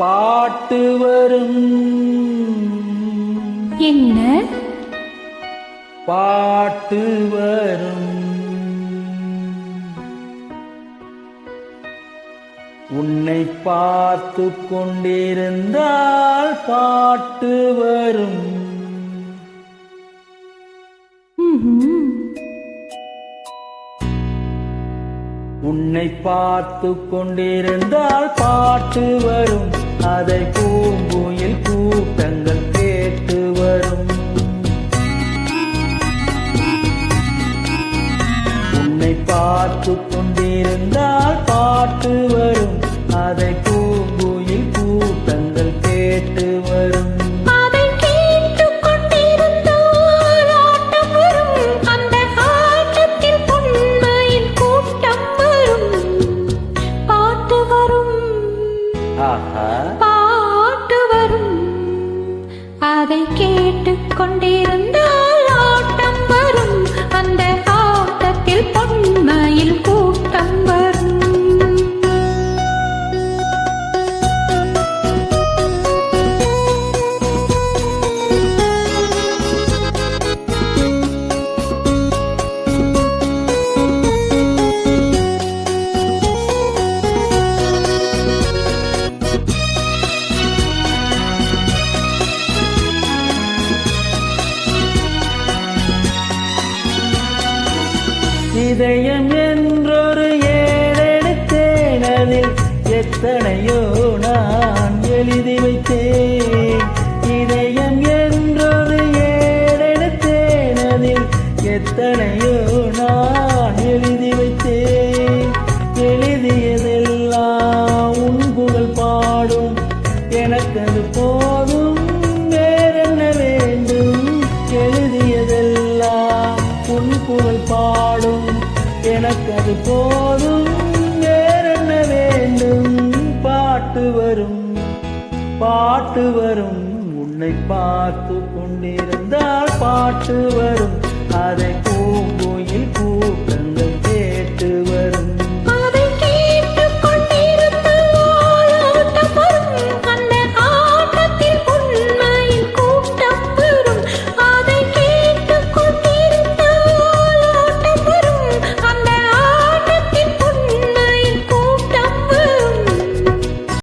பாட்டு வரும். என்ன பாட்டு வரும். உன்னை பார்த்து கொண்டிருந்தால் பாட்டு வரும். உன்னை பார்த்து கொண்டிருந்தால் பாட்டு வரும். அதை பூங்குயில் கூட்டங்கள் கேட்டு வரும். உன்னை பார்த்து கொண்டிருந்தால் பாட்டு வரும். அதை பூங்குயில் கூட்டங்கள் கேட்டு வரும். பாட்டு வரும். அதை கேட்டுக் கொண்டிருந்தால் ஆட்டம் வரும். அந்த ஆட்டத்தில் பொன்மையில் கூட்டம் வரும். இதயம் என்றொரு ஏழெடுத்தேன். அதில் எத்தனையோ நான் எழுதி வைத்தேன். இதயம் என்றொரு ஏழெடுத்தேன். அதில் எத்தனையோ நான் எழுதி வைத்தேன். எழுதியதெல்லாம் உன் புகழ் பாடும். எனக்கு அது போதும், வேறென்ன வேண்டும்? எழுதியதெல்லாம் உன் புகழ் பாடும். எனக்கு அது போதும், வேறென்ன வேண்டும்? பாட்டு வரும். பாட்டு வரும். உன்னை பார்த்து கொண்டிருந்தால் பாட்டு வரும். அதை